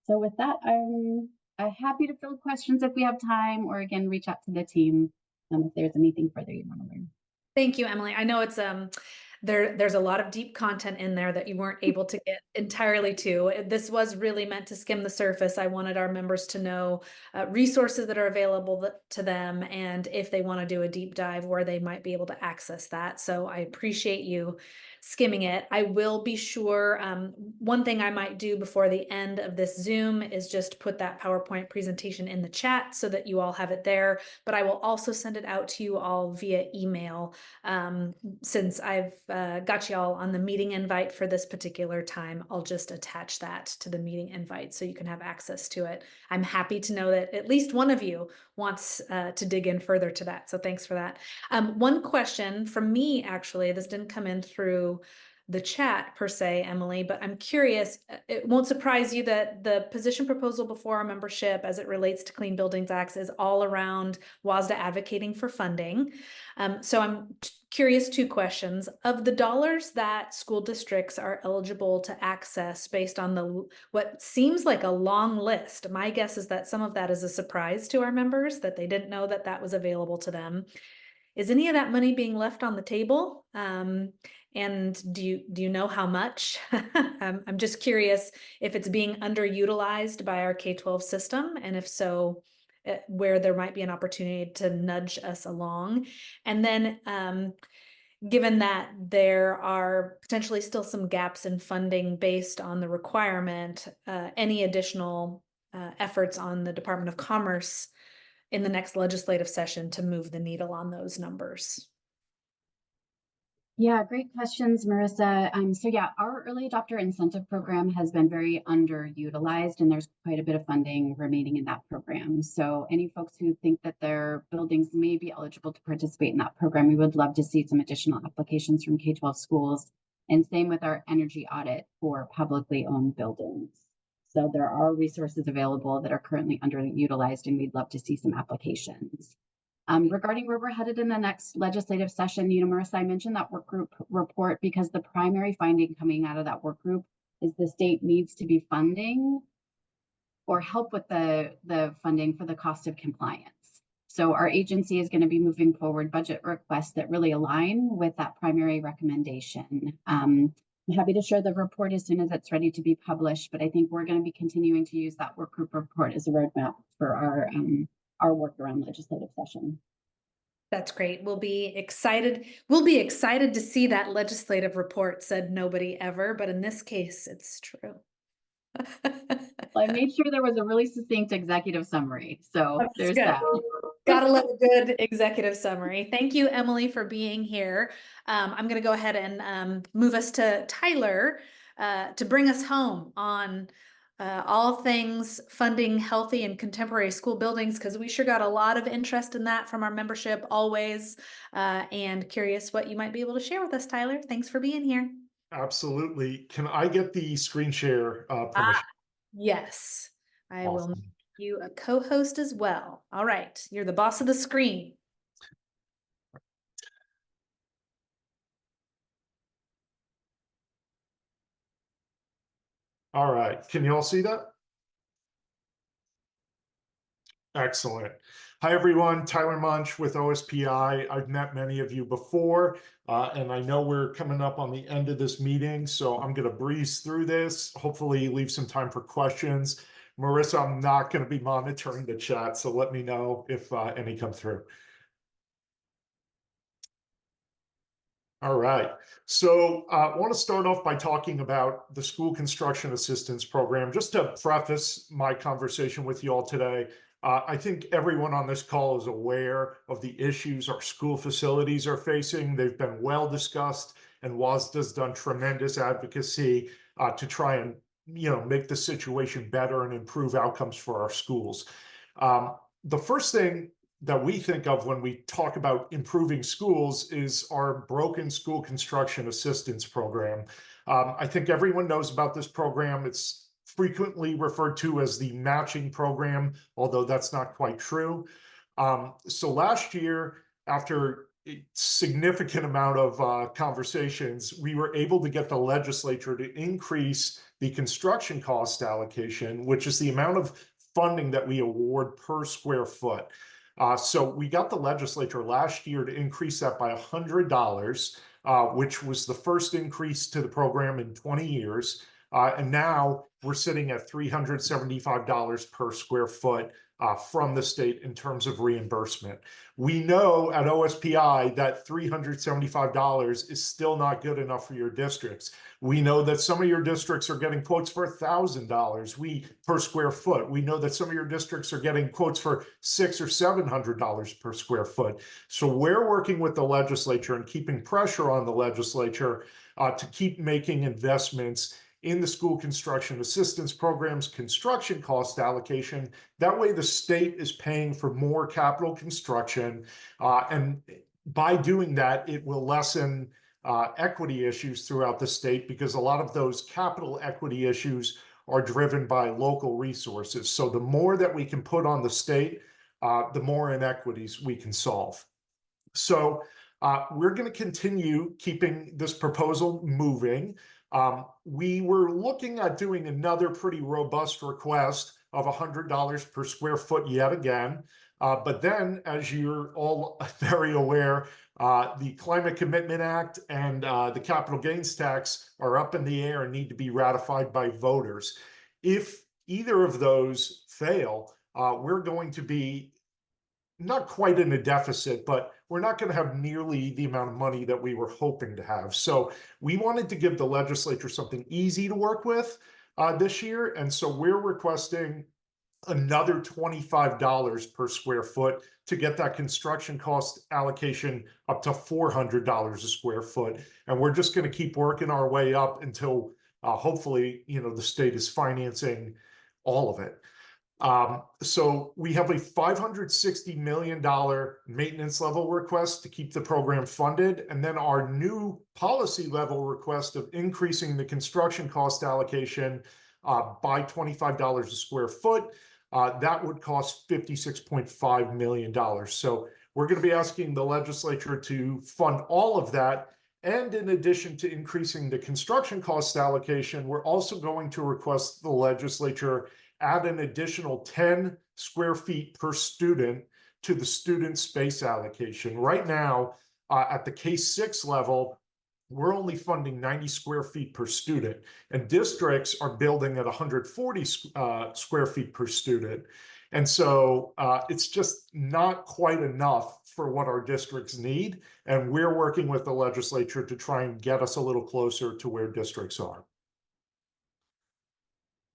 So with that, I'm happy to field questions if we have time, or again, reach out to the team if there's anything further you want to learn. Thank you, Emily. I know it's there's a lot of deep content in there that you weren't able to get entirely to. This was really meant to skim the surface. I wanted our members to know resources that are available to them, and if they want to do a deep dive, where they might be able to access that. So I appreciate you skimming it. I will be sure, one thing I might do before the end of this Zoom is just put that PowerPoint presentation in the chat so that you all have it there, but I will also send it out to you all via email, since I've got you all on the meeting invite for this particular time. I'll just attach that to the meeting invite so you can have access to it. I'm happy to know that at least one of you wants to dig in further to that, so thanks for that. One question from me, actually, this didn't come in through the chat per se, Emily, but I'm curious, it won't surprise you that the position proposal before our membership as it relates to Clean Buildings Act is all around WSSDA advocating for funding. So I'm curious, two questions. Of the dollars that school districts are eligible to access based on what seems like a long list, my guess is that some of that is a surprise to our members, that they didn't know that that was available to them. Is any of that money being left on the table? And do you know how much? I'm just curious if it's being underutilized by our K-12 system, and if so, where there might be an opportunity to nudge us along. And then given that there are potentially still some gaps in funding based on the requirement, any additional efforts on the Department of Commerce in the next legislative session to move the needle on those numbers? Yeah, great questions, Marissa. So yeah, our early adopter incentive program has been very underutilized, and there's quite a bit of funding remaining in that program. So any folks who think that their buildings may be eligible to participate in that program, we would love to see some additional applications from K-12 schools. And same with our energy audit for publicly owned buildings. So there are resources available that are currently underutilized, and we'd love to see some applications. Regarding where we're headed in the next legislative session, Marissa, I mentioned that work group report because the primary finding coming out of that work group is the state needs to be funding or help with the funding for the cost of compliance. So our agency is going to be moving forward budget requests that really align with that primary recommendation. I'm happy to share the report as soon as it's ready to be published, but I think we're going to be continuing to use that work group report as a roadmap for our work around legislative session. That's great. We'll be excited. We'll be excited to see that legislative report, said nobody ever, but in this case, it's true. Well, I made sure there was a really succinct executive summary. So there's that. Gotta love a good executive summary. Thank you, Emily, for being here. I'm going to go ahead and move us to Tyler to bring us home on all things funding healthy and contemporary school buildings, because we sure got a lot of interest in that from our membership always, and curious what you might be able to share with us, Tyler. Thanks for being here. Absolutely. Can I get the screen share permission? Yes, I will Awesome. make you a co-host as well. All right, you're the boss of the screen. All right. Can you all see that? Excellent. Hi, everyone. Tyler Muench with OSPI. I've met many of you before, and I know we're coming up on the end of this meeting, so I'm going to breeze through this, hopefully leave some time for questions. Marissa, I'm not going to be monitoring the chat, so let me know if any come through. All right. So I want to start off by talking about the School Construction Assistance Program. Just to preface my conversation with you all today, I think everyone on this call is aware of the issues our school facilities are facing. They've been well discussed, and WSSDA's done tremendous advocacy to try and make the situation better and improve outcomes for our schools. The first thing that we think of when we talk about improving schools is our broken school construction assistance program. I think everyone knows about this program. It's frequently referred to as the matching program, although that's not quite true. So last year, after a significant amount of conversations, we were able to get the legislature to increase the construction cost allocation, which is the amount of funding that we award per square foot. So we got the legislature last year to increase that by $100. which was the first increase to the program in 20 years. And now we're sitting at $375 per square foot from the state in terms of reimbursement. We know at OSPI that $375 is still not good enough for your districts. We know that some of your districts are getting quotes for $1,000 per square foot. We know that some of your districts are getting quotes for $600 or $700 per square foot. So we're working with the legislature and keeping pressure on the legislature to keep making investments in the school construction assistance programs, construction cost allocation. That way the state is paying for more capital construction. And by doing that, it will lessen equity issues throughout the state, because a lot of those capital equity issues are driven by local resources. So the more that we can put on the state, the more inequities we can solve. So we're going to continue keeping this proposal moving. We were looking at doing another pretty robust request of $100 per square foot yet again. But then, as you're all very aware, the Climate Commitment Act and the capital gains tax are up in the air and need to be ratified by voters. If either of those fail, we're going to be not quite in a deficit, but we're not going to have nearly the amount of money that we were hoping to have. So we wanted to give the legislature something easy to work with this year. And so we're requesting another $25 per square foot to get that construction cost allocation up to $400 a square foot. And we're just going to keep working our way up until hopefully, the state is financing all of it. So we have a $560 million maintenance level request to keep the program funded. And then our new policy level request of increasing the construction cost allocation by $25 a square foot, that would cost $56.5 million. So we're going to be asking the legislature to fund all of that. And in addition to increasing the construction cost allocation, we're also going to request the legislature add an additional 10 square feet per student to the student space allocation. Right now, at the K-6 level, we're only funding 90 square feet per student, and districts are building at 140 square feet per student. And so it's just not quite enough for what our districts need. And we're working with the legislature to try and get us a little closer to where districts are.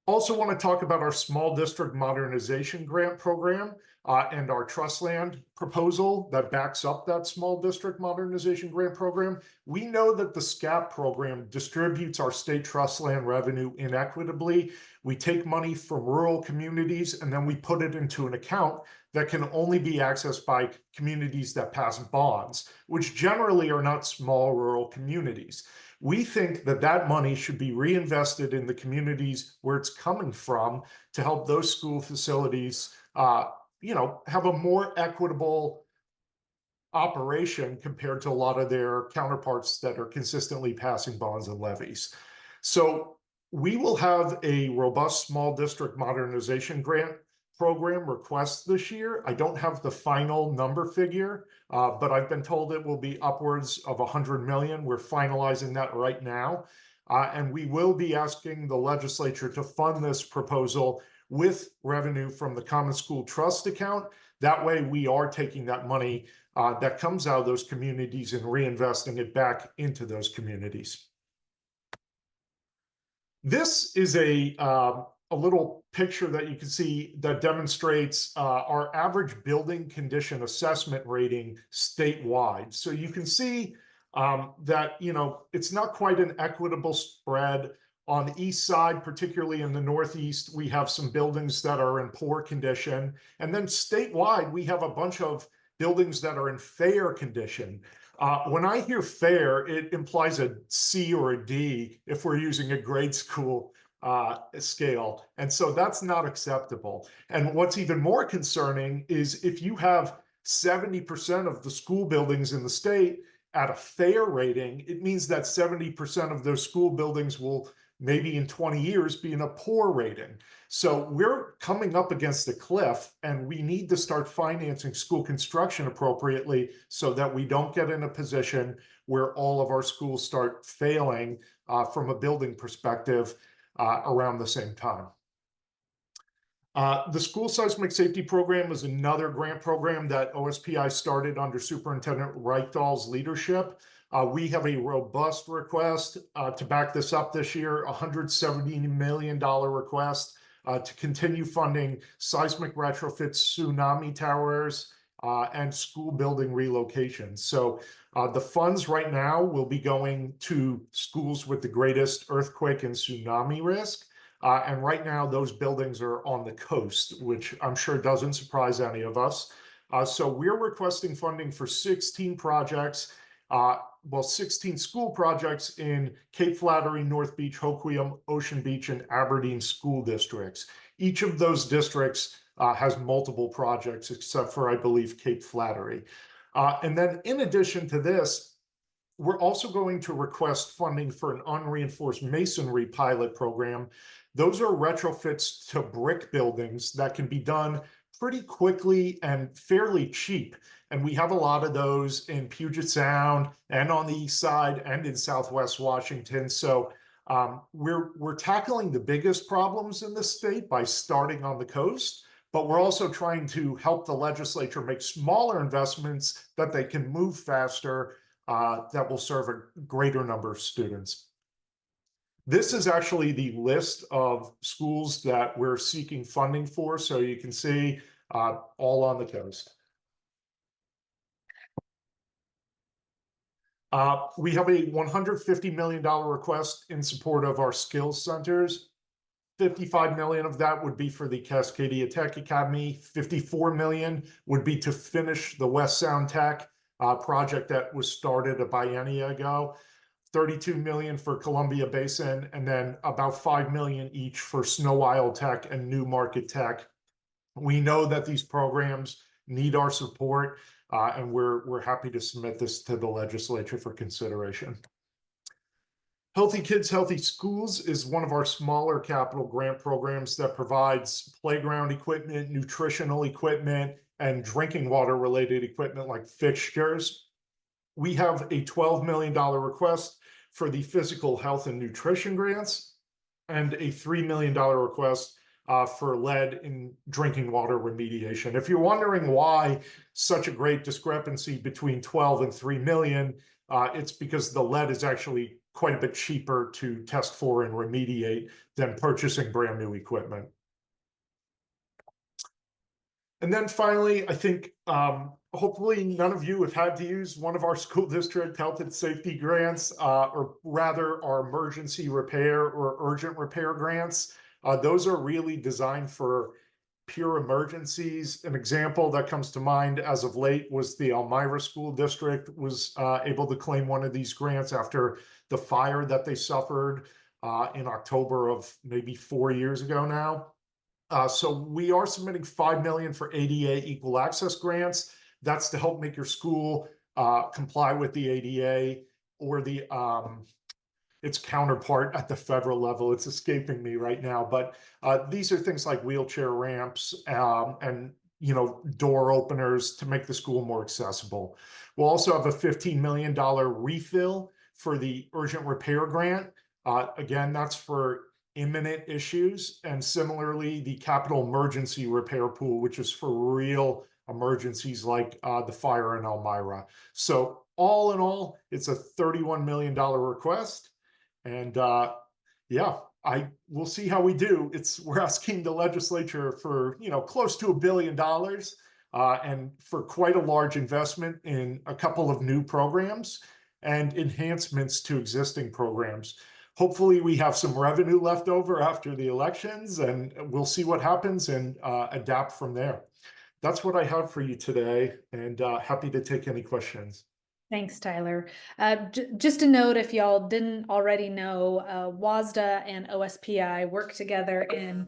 Also want to talk about our small district modernization grant program and our trust land proposal that backs up that small district modernization grant program. We know that the SCAP program distributes our state trust land revenue inequitably. We take money from rural communities and then we put it into an account that can only be accessed by communities that pass bonds, which generally are not small rural communities. We think that that money should be reinvested in the communities where it's coming from to help those school facilities, have a more equitable operation compared to a lot of their counterparts that are consistently passing bonds and levies. So we will have a robust small district modernization grant program request this year. I don't have the final number figure, but I've been told it will be upwards of 100 million. We're finalizing that right now. And we will be asking the legislature to fund this proposal with revenue from the Common School Trust account. That way we are taking that money that comes out of those communities and reinvesting it back into those communities. This is a little picture that you can see that demonstrates our average building condition assessment rating statewide. So you can see that, it's not quite an equitable spread. On the east side, particularly in the Northeast, we have some buildings that are in poor condition. And then statewide, we have a bunch of buildings that are in fair condition. When I hear fair, it implies a C or a D if we're using a grade school scale. And so that's not acceptable. And what's even more concerning is if you have 70% of the school buildings in the state at a fair rating, it means that 70% of those school buildings will maybe in 20 years be in a poor rating. So we're coming up against a cliff, and we need to start financing school construction appropriately so that we don't get in a position where all of our schools start failing from a building perspective around the same time. The School Seismic Safety Program is another grant program that OSPI started under Superintendent Reichdahl's leadership. We have a robust request to back this up this year, $170 million request to continue funding seismic retrofits, tsunami towers, and school building relocations. So the funds right now will be going to schools with the greatest earthquake and tsunami risk. And right now, those buildings are on the coast, which I'm sure doesn't surprise any of us. So we're requesting funding for 16 projects, 16 school projects in Cape Flattery, North Beach, Hoquiam, Ocean Beach, and Aberdeen school districts. Each of those districts has multiple projects, except for, I believe, Cape Flattery. And then in addition to this, we're also going to request funding for an unreinforced masonry pilot program. Those are retrofits to brick buildings that can be done pretty quickly and fairly cheap. And we have a lot of those in Puget Sound and on the east side and in Southwest Washington. So we're tackling the biggest problems in the state by starting on the coast, but we're also trying to help the legislature make smaller investments that they can move faster that will serve a greater number of students. This is actually the list of schools that we're seeking funding for, so you can see all on the coast. We have a $150 million request in support of our skills centers. 55 million of that would be for the Cascadia Tech Academy. 54 million would be to finish the West Sound Tech project that was started a biennia ago. 32 million for Columbia Basin, and then about 5 million each for Snow Isle Tech and Newmarket Tech. We know that these programs need our support, and we're happy to submit this to the legislature for consideration. Healthy Kids, Healthy Schools is one of our smaller capital grant programs that provides playground equipment, nutritional equipment, and drinking water related equipment like fixtures. We have a $12 million request for the physical health and nutrition grants, and a $3 million request for lead in drinking water remediation. If you're wondering why such a great discrepancy between 12 and 3 million, it's because the lead is actually quite a bit cheaper to test for and remediate than purchasing brand new equipment. And then finally, I think hopefully none of you have had to use one of our school district health and safety grants, or rather our emergency repair or urgent repair grants. Those are really designed for pure emergencies. An example that comes to mind as of late was the Elmira School District was able to claim one of these grants after the fire that they suffered in October of maybe 4 years ago now. So we are submitting $5 million for ADA equal access grants. That's to help make your school comply with the ADA or the its counterpart at the federal level. It's escaping me right now, but these are things like wheelchair ramps and door openers to make the school more accessible. We'll also have a $15 million refill for the urgent repair grant. Again, that's for imminent issues, and similarly the capital emergency repair pool, which is for real emergencies like the fire in Elmira. So all in all, it's a $31 million request, and yeah, we'll see how we do. We're asking the legislature for close to $1 billion and for quite a large investment in a couple of new programs and enhancements to existing programs. Hopefully we have some revenue left over after the elections, and we'll see what happens and adapt from there. That's what I have for you today, and happy to take any questions. Thanks, Tyler. Just a note, if y'all didn't already know, WSSDA and OSPI work together in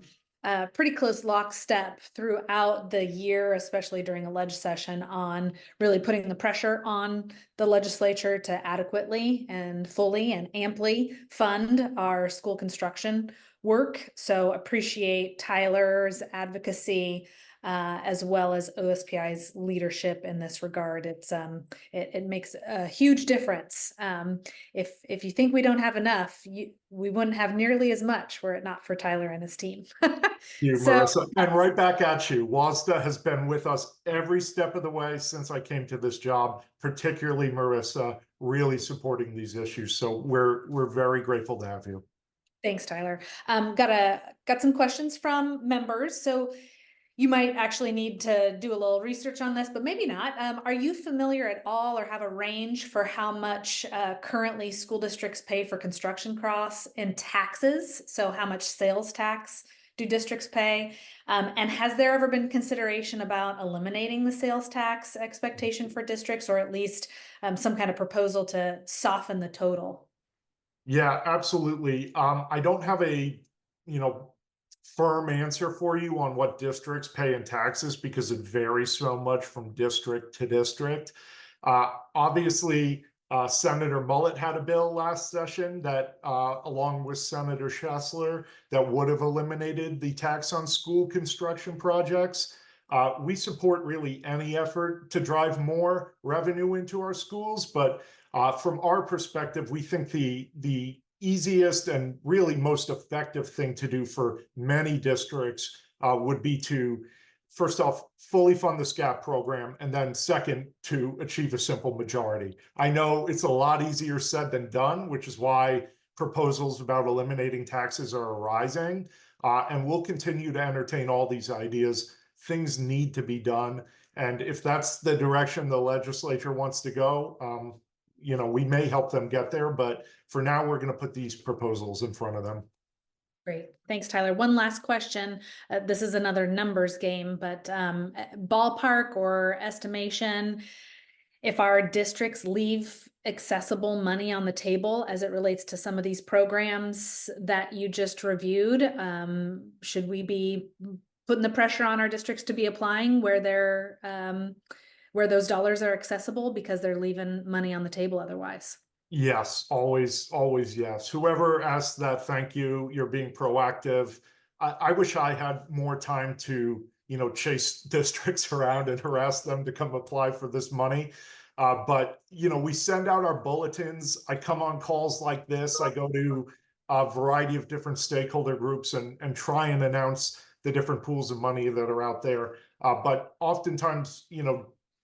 pretty close lockstep throughout the year, especially during a ledge session, on really putting the pressure on the legislature to adequately and fully and amply fund our school construction work. So appreciate Tyler's advocacy, as well as OSPI's leadership in this regard. It makes a huge difference. If you think we don't have enough, we wouldn't have nearly as much were it not for Tyler and his team. You, So, Marissa, and right back at you. WSSDA has been with us every step of the way since I came to this job, particularly Marissa, really supporting these issues. So we're very grateful to have you. thanks, Tyler. Got some questions from members. So you might actually need to do a little research on this, but maybe not. Are you familiar at all or have a range for how much currently school districts pay for construction costs in taxes? So how much sales tax do districts pay? And has there ever been consideration about eliminating the sales tax expectation for districts, or at least some kind of proposal to soften the total? Yeah, absolutely. I don't have a, firm answer for you on what districts pay in taxes because it varies so much from district to district. Obviously, Senator Mullet had a bill last session that, along with Senator Schessler, that would have eliminated the tax on school construction projects. We support really any effort to drive more revenue into our schools, but from our perspective, we think the easiest and really most effective thing to do for many districts would be to, first off, fully fund the SCAP program, and then second, to achieve a simple majority. I know it's a lot easier said than done, which is why proposals about eliminating taxes are arising, and we'll continue to entertain all these ideas. Things need to be done, and if that's the direction the legislature wants to go, we may help them get there, but for now, we're going to put these proposals in front of them. Great. Thanks, Tyler. One last question. This is another numbers game, but ballpark or estimation, if our districts leave accessible money on the table as it relates to some of these programs that you just reviewed, should we be putting the pressure on our districts to be applying where where those dollars are accessible because they're leaving money on the table otherwise? Yes, always, always yes. Whoever asked that, thank you. You're being proactive. I wish I had more time to, chase districts around and harass them to come apply for this money. But, we send out our bulletins. I come on calls like this. I go to a variety of different stakeholder groups and try and announce the different pools of money that are out there. But oftentimes,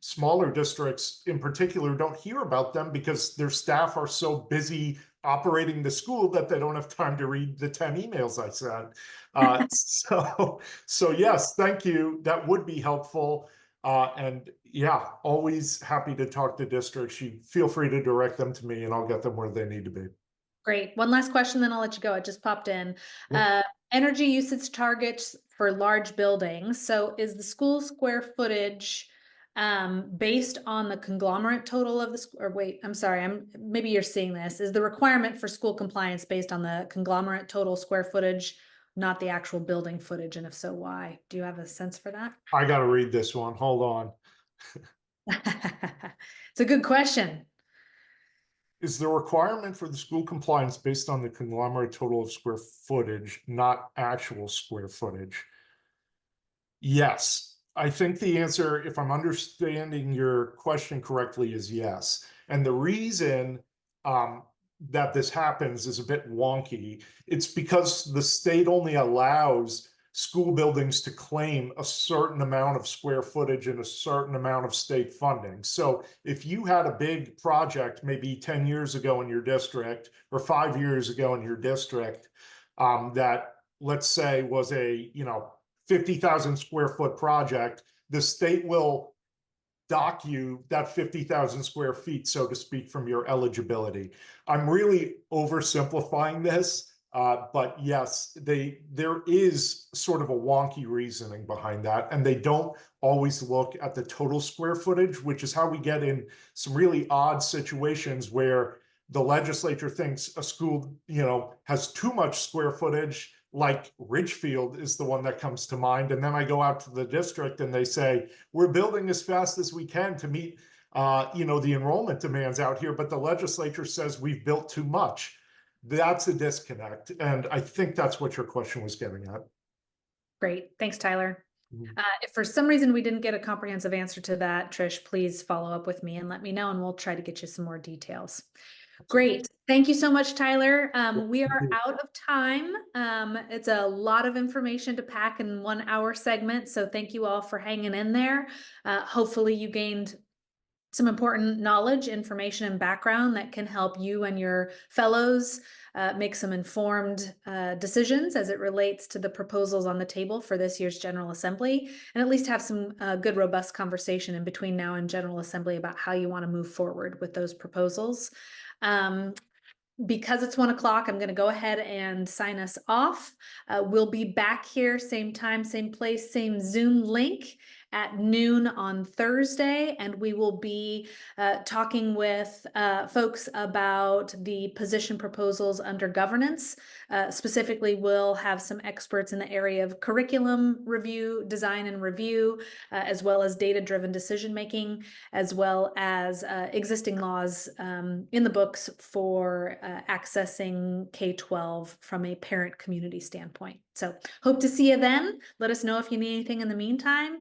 smaller districts in particular don't hear about them because their staff are so busy operating the school that they don't have time to read the 10 emails I sent. So yes, thank you. That would be helpful. And yeah, always happy to talk to districts. You feel free to direct them to me and I'll get them where they need to be. Great. One last question, then I'll let you go. It just popped in. Yep. Energy usage targets for large buildings. So is the school square footage based on the conglomerate total of the, or wait, I'm sorry, maybe you're seeing this, is the requirement for school compliance based on the conglomerate total square footage, not the actual building footage? And if so, why? Do you have a sense for that? I got to read this one. Hold on. It's a good question. Is the requirement for the school compliance based on the conglomerate total of square footage, not actual square footage? Yes. I think the answer, if I'm understanding your question correctly, is yes. And the reason that this happens is a bit wonky. It's because the state only allows school buildings to claim a certain amount of square footage and a certain amount of state funding. So if you had a big project maybe 10 years ago in your district or 5 years ago in your district that, let's say, was a 50,000 square foot project, the state will dock you that 50,000 square feet, so to speak, from your eligibility. I'm really oversimplifying this, but yes, there is sort of a wonky reasoning behind that, and they don't always look at the total square footage, which is how we get in some really odd situations where the legislature thinks a school, has too much square footage, like Ridgefield is the one that comes to mind. And then I go out to the district and they say, we're building as fast as we can to meet, the enrollment demands out here, but the legislature says we've built too much. That's a disconnect. And I think that's what your question was getting at. Great. Thanks, Tyler. Mhm. If for some reason we didn't get a comprehensive answer to that, Trish, please follow up with me and let me know, and we'll try to get you some more details. Great. Thank you so much, Tyler. We are out of time. It's a lot of information to pack in 1 hour segment. So thank you all for hanging in there. Hopefully you gained some important knowledge, information, and background that can help you and your fellows make some informed decisions as it relates to the proposals on the table for this year's General Assembly, and at least have some good, robust conversation in between now and General Assembly about how you want to move forward with those proposals. Because it's 1 o'clock, I'm going to go ahead and sign us off. We'll be back here, same time, same place, same Zoom link at noon on Thursday, and we will be talking with folks about the position proposals under governance. Specifically, we'll have some experts in the area of curriculum review, design and review, as well as data-driven decision-making, as well as existing laws in the books for accessing K-12 from a parent community standpoint. So hope to see you then. Let us know if you need anything in the meantime.